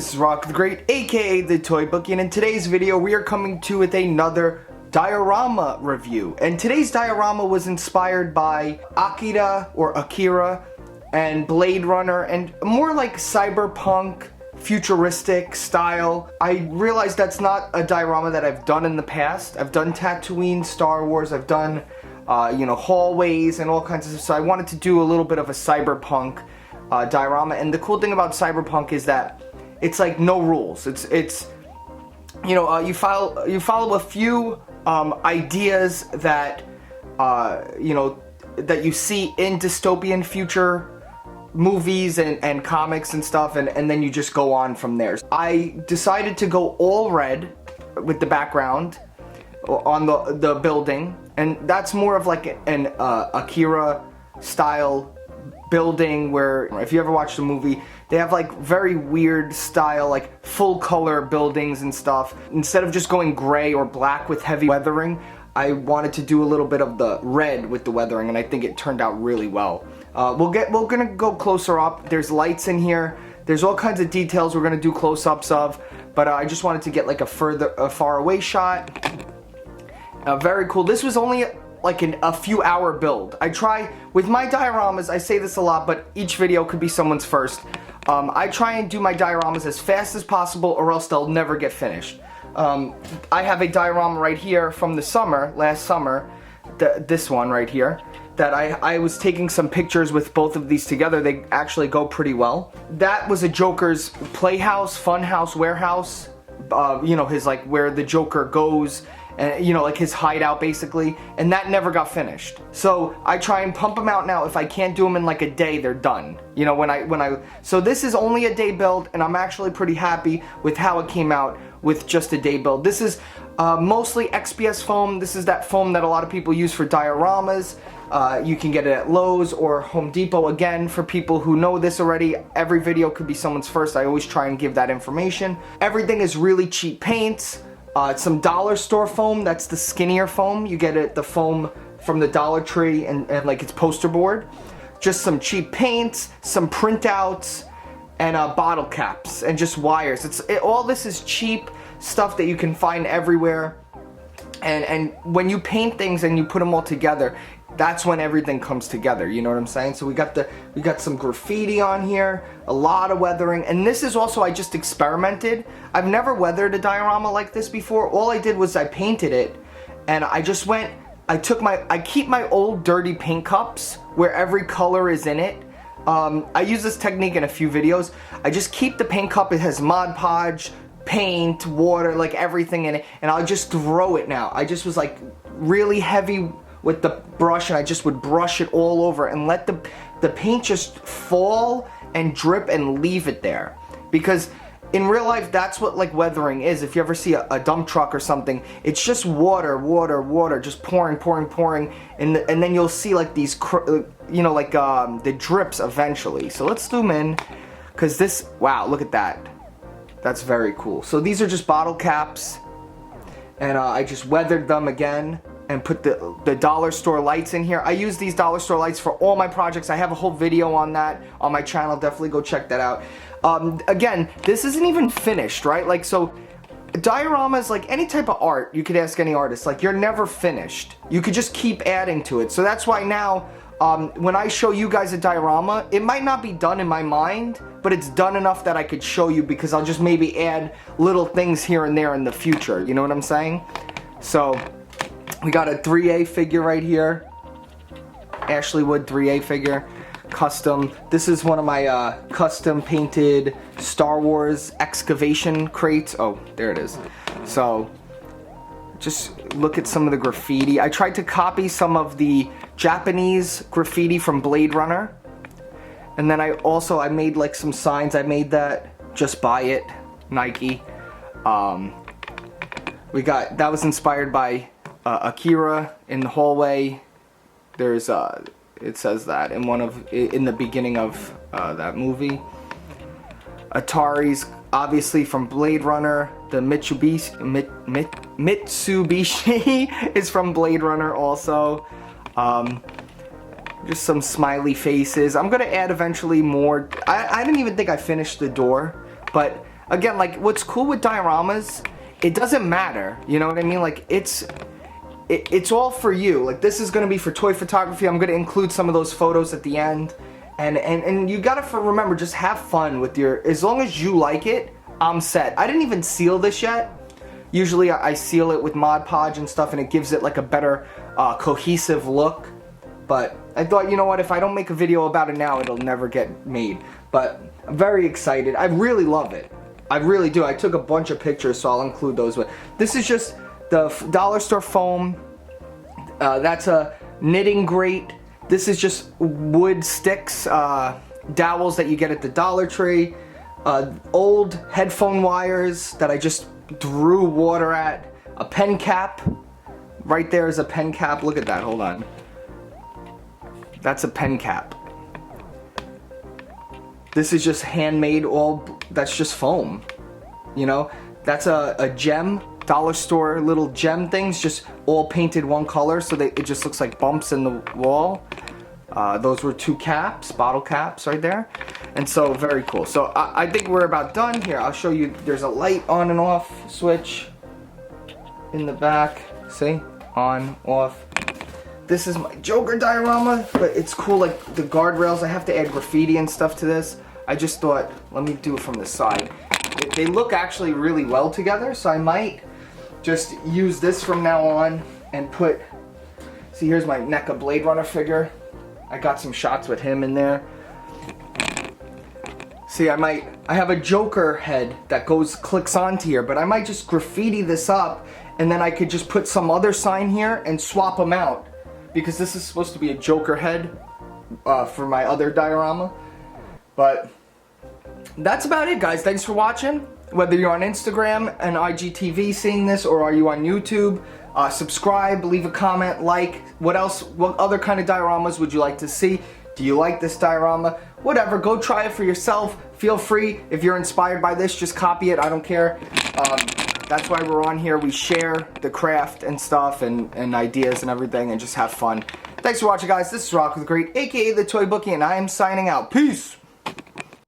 this is Rock the Great, aka the Toy Bookie, and in today's video we are coming to with another diorama review. And today's diorama was inspired by Akira and Blade Runner, and more like cyberpunk, futuristic style. I realized that's not a diorama that I've done in the past. I've done Tatooine, Star Wars, I've done hallways and all kinds of stuff, so I wanted to do a little bit of a cyberpunk diorama. And the cool thing about cyberpunk is that it's like no rules. It's you follow a few ideas that that you see in dystopian future movies and comics and stuff, and then you just go on from there. I decided to go all red with the background on the building, and that's more of like an Akira style building, where if you ever watched the movie, they have like very weird style, like full color buildings and stuff. Instead of just going gray or black with heavy weathering, I wanted to do a little bit of the red with the weathering, and I think it turned out really well. We're gonna go closer up. There's lights in here. There's all kinds of details we're gonna do close-ups of, but I just wanted to get like a far away shot. Very cool. This was only like a few hour build. I try with my dioramas, I say this a lot, but each video could be someone's first. I try and do my dioramas as fast as possible, or else they'll never get finished. I have a diorama right here from the summer, last summer, this one right here, that I was taking some pictures with both of these together. They actually go pretty well. That was a Joker's playhouse, funhouse, warehouse, his like where the Joker goes, and like his hideout basically, and that never got finished. So I try and pump them out now. If I can't do them in like a day, they're done. So this is only a day build, and I'm actually pretty happy with how it came out with just a day build. This is mostly XPS foam. This is that foam that a lot of people use for dioramas. You can get it at Lowe's or Home Depot. Again, for people who know this already, every video could be someone's first. I always try and give that information. Everything is really cheap paints. Some dollar store foam, that's the skinnier foam. You get the foam from the Dollar Tree and like its poster board. Just some cheap paints, some printouts, and bottle caps, and just wires. All this is cheap stuff that you can find everywhere. And when you paint things and you put them all together, that's when everything comes together, you know what I'm saying? So we got some graffiti on here, a lot of weathering, and this is also, I just experimented. I've never weathered a diorama like this before. All I did was I painted it, and I keep my old dirty paint cups where every color is in it. I use this technique in a few videos. I just keep the paint cup, it has Mod Podge, paint, water, like everything in it, and I'll just throw it now. I just was like really heavy with the brush, and I just would brush it all over and let the paint just fall and drip and leave it there. Because in real life, that's what like weathering is. If you ever see a dump truck or something, it's just water, just pouring, and then you'll see like these, the drips eventually. So let's zoom in, because wow, look at that. That's very cool. So these are just bottle caps, and I just weathered them again and put the dollar store lights in here. I use these dollar store lights for all my projects. I have a whole video on that on my channel. Definitely go check that out. Again, this isn't even finished, right? Like, so dioramas, like any type of art, you could ask any artist, like you're never finished. You could just keep adding to it. So that's why now, when I show you guys a diorama, it might not be done in my mind, but it's done enough that I could show you, because I'll just maybe add little things here and there in the future. You know what I'm saying? So we got a 3A figure right here. Ashley Wood 3A figure. Custom. This is one of my custom painted Star Wars excavation crates. Oh, there it is. So just look at some of the graffiti. I tried to copy some of the Japanese graffiti from Blade Runner. And then I made like some signs. I made that, just buy it, Nike. That was inspired by Akira in the hallway. There's it says that in the beginning of that movie. Atari's obviously from Blade Runner. The Mitsubishi is from Blade Runner also. Just some smiley faces. I'm gonna add eventually more. I didn't even think I finished the door, but again, like, what's cool with dioramas, it doesn't matter, you know what I mean? Like, it's all for you. Like, this is gonna be for toy photography. I'm gonna include some of those photos at the end. And you gotta remember, just have fun with your, as long as you like it, I'm set. I didn't even seal this yet. Usually I seal it with Mod Podge and stuff, and it gives it like a better cohesive look. But I thought, you know what, if I don't make a video about it now, it'll never get made. But I'm very excited. I really love it. I really do. I took a bunch of pictures, so I'll include those. But this is just the dollar store foam. That's a knitting grate. This is just wood sticks, dowels that you get at the Dollar Tree. Old headphone wires that I just drew water at. A pen cap. Right there is a pen cap. Look at that. Hold on. That's a pen cap. This is just handmade, that's just foam. You know? That's a gem, dollar store little gem things, just all painted one color, so it just looks like bumps in the wall. Those were 2 caps, bottle caps right there. And so, very cool. So, I think we're about done here. I'll show you, there's a light on and off switch in the back. See? On, off. This is my Joker diorama, but it's cool, like the guardrails. I have to add graffiti and stuff to this. I just thought, let me do it from the side. They look actually really well together, so I might just use this from now on and put, see, here's my NECA Blade Runner figure. I got some shots with him in there. See, I have a Joker head that clicks onto here, but I might just graffiti this up, and then I could just put some other sign here and swap them out. Because this is supposed to be a Joker head for my other diorama. But that's about it, guys. Thanks for watching. Whether you're on Instagram and IGTV seeing this, or are you on YouTube, subscribe, leave a comment, like. What other kind of dioramas would you like to see? Do you like this diorama? Whatever, go try it for yourself. Feel free, if you're inspired by this, just copy it. I don't care. That's why we're on here. We share the craft and stuff and ideas and everything and just have fun. Thanks for watching, guys. This is Rock with Great, aka The Toy Bookie, and I am signing out. Peace!